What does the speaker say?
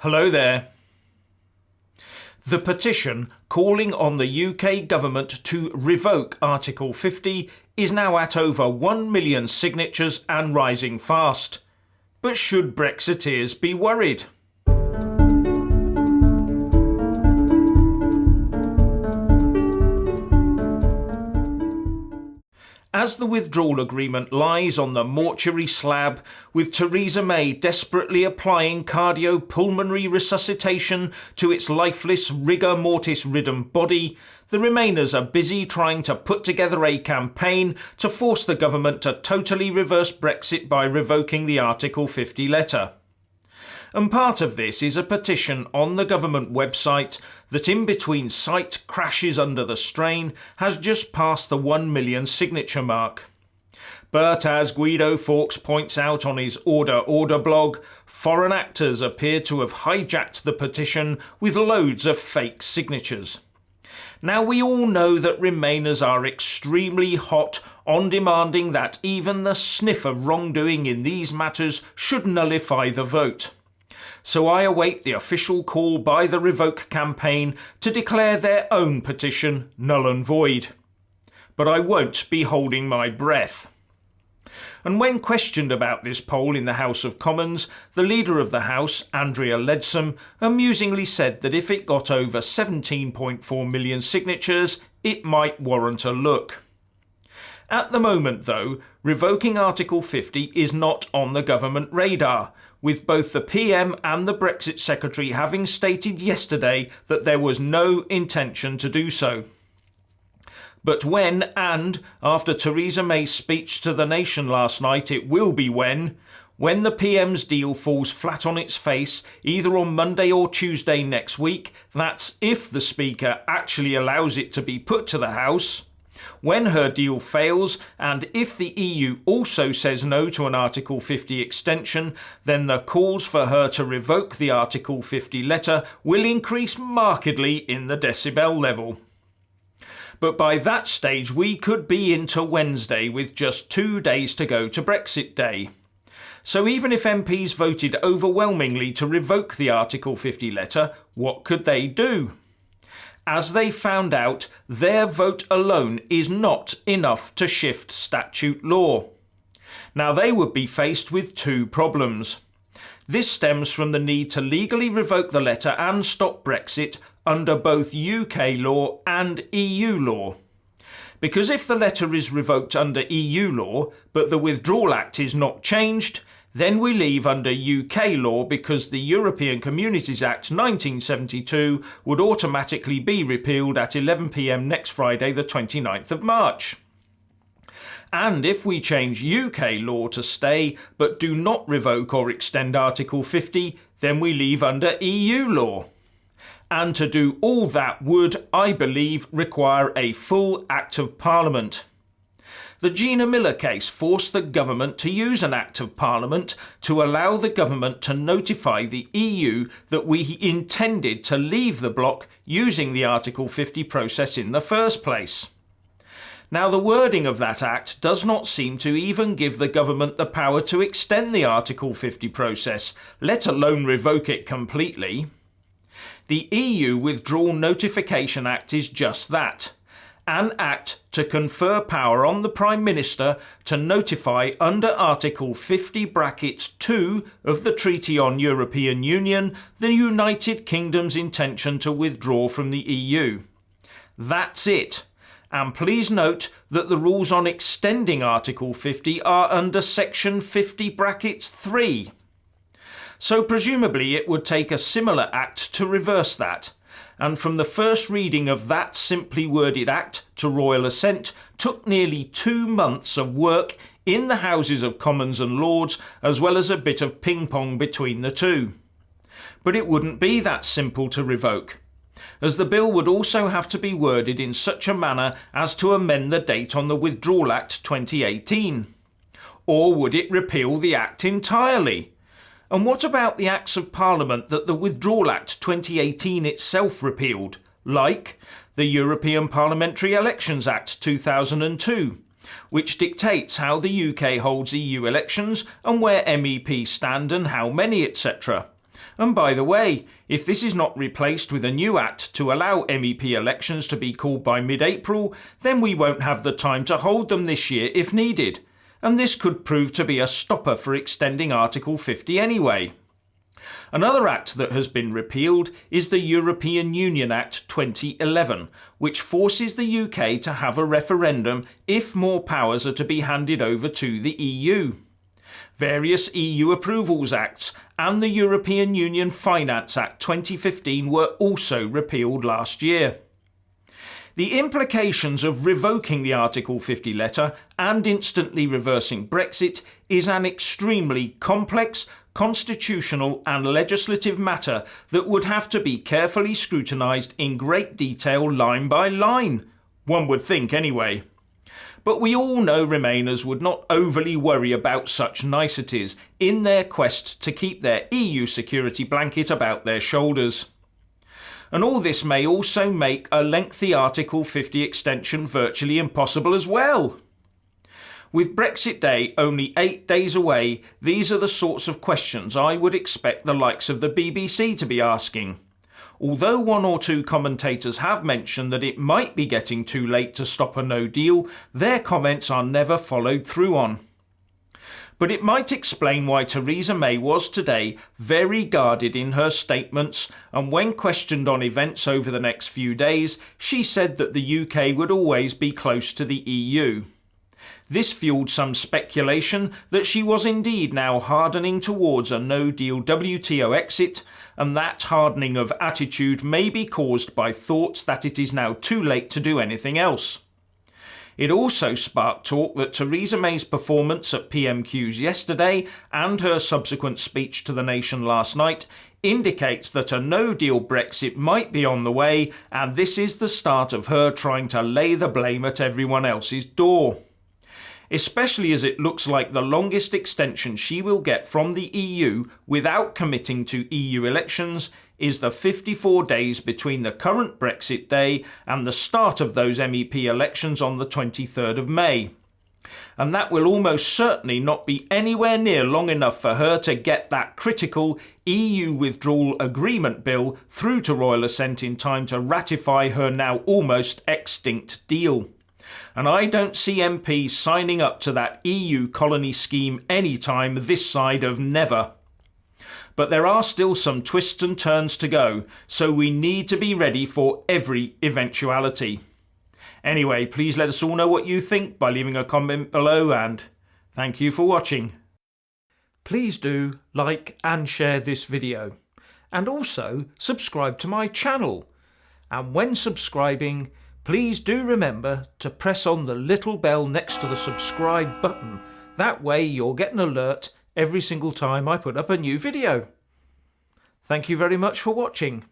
Hello there. The petition calling on the UK government to revoke Article 50 is now at over 1 million signatures and rising fast. But should Brexiteers be worried? As the withdrawal agreement lies on the mortuary slab, with Theresa May desperately applying cardiopulmonary resuscitation to its lifeless rigor mortis ridden body, the Remainers are busy trying to put together a campaign to force the government to totally reverse Brexit by revoking the Article 50 letter. And part of this is a petition on the government website that, in between site crashes under the strain, has just passed the 1 million signature mark. But as Guido Fawkes points out on his Order blog, foreign actors appear to have hijacked the petition with loads of fake signatures. Now, we all know that Remainers are extremely hot on demanding that even the sniff of wrongdoing in these matters should nullify the vote. So I await the official call by the Revoke campaign to declare their own petition null and void. But I won't be holding my breath. And when questioned about this poll in the House of Commons, the Leader of the House, Andrea Leadsom, amusingly said that if it got over 17.4 million signatures, it might warrant a look. At the moment, though, revoking Article 50 is not on the government radar, with both the PM and the Brexit Secretary having stated yesterday that there was no intention to do so. But when, and after Theresa May's speech to the nation last night, it will be when the PM's deal falls flat on its face, either on Monday or Tuesday next week, that's if the Speaker actually allows it to be put to the House, when her deal fails, and if the EU also says no to an Article 50 extension, then the calls for her to revoke the Article 50 letter will increase markedly in the decibel level. But by that stage we could be into Wednesday with just 2 days to go to Brexit Day. So even if MPs voted overwhelmingly to revoke the Article 50 letter, what could they do? As they found out, their vote alone is not enough to shift statute law. Now they would be faced with two problems. This stems from the need to legally revoke the letter and stop Brexit under both UK law and EU law. Because if the letter is revoked under EU law, but the Withdrawal Act is not changed, then we leave under UK law because the European Communities Act 1972 would automatically be repealed at 11 p.m. next Friday, the 29th of March. And if we change UK law to stay but do not revoke or extend Article 50, then we leave under EU law. And to do all that would, I believe, require a full Act of Parliament. The Gina Miller case forced the government to use an Act of Parliament to allow the government to notify the EU that we intended to leave the bloc using the Article 50 process in the first place. Now, the wording of that Act does not seem to even give the government the power to extend the Article 50 process, let alone revoke it completely. The EU Withdrawal Notification Act is just that. An act to confer power on the Prime Minister to notify under Article 50(2) of the Treaty on European Union the United Kingdom's intention to withdraw from the EU. That's it. And please note that the rules on extending Article 50 are under Section 50(3). So presumably it would take a similar act to reverse that. And from the first reading of that simply worded act to royal assent took nearly 2 months of work in the Houses of Commons and Lords, as well as a bit of ping-pong between the two. But it wouldn't be that simple to revoke, as the bill would also have to be worded in such a manner as to amend the date on the Withdrawal Act 2018. Or would it repeal the Act entirely? And what about the Acts of Parliament that the Withdrawal Act 2018 itself repealed, like the European Parliamentary Elections Act 2002, which dictates how the UK holds EU elections and where MEPs stand and how many, etc., And by the way, if this is not replaced with a new act to allow MEP elections to be called by mid-April, then we won't have the time to hold them this year if needed. And this could prove to be a stopper for extending Article 50 anyway. Another act that has been repealed is the European Union Act 2011, which forces the UK to have a referendum if more powers are to be handed over to the EU. Various EU Approvals Acts and the European Union Finance Act 2015 were also repealed last year. The implications of revoking the Article 50 letter and instantly reversing Brexit is an extremely complex, constitutional and legislative matter that would have to be carefully scrutinised in great detail line by line. One would think anyway. But we all know Remainers would not overly worry about such niceties in their quest to keep their EU security blanket about their shoulders. And all this may also make a lengthy Article 50 extension virtually impossible as well. With Brexit Day only 8 days away, these are the sorts of questions I would expect the likes of the BBC to be asking. Although one or two commentators have mentioned that it might be getting too late to stop a no deal, their comments are never followed through on. But it might explain why Theresa May was today very guarded in her statements, and when questioned on events over the next few days, she said that the UK would always be close to the EU. This fueled some speculation that she was indeed now hardening towards a no-deal WTO exit, and that hardening of attitude may be caused by thoughts that it is now too late to do anything else. It also sparked talk that Theresa May's performance at PMQs yesterday and her subsequent speech to the nation last night indicates that a no-deal Brexit might be on the way, and this is the start of her trying to lay the blame at everyone else's door. Especially as it looks like the longest extension she will get from the EU without committing to EU elections is the 54 days between the current Brexit day and the start of those MEP elections on the 23rd of May. And that will almost certainly not be anywhere near long enough for her to get that critical EU Withdrawal Agreement bill through to Royal Assent in time to ratify her now almost extinct deal. And I don't see MPs signing up to that EU colony scheme anytime this side of never. But there are still some twists and turns to go, so we need to be ready for every eventuality. Anyway, please let us all know what you think by leaving a comment below, and thank you for watching. Please do like and share this video, and also subscribe to my channel. And when subscribing, please do remember to press on the little bell next to the subscribe button. That way you'll get an alert every single time I put up a new video. Thank you very much for watching.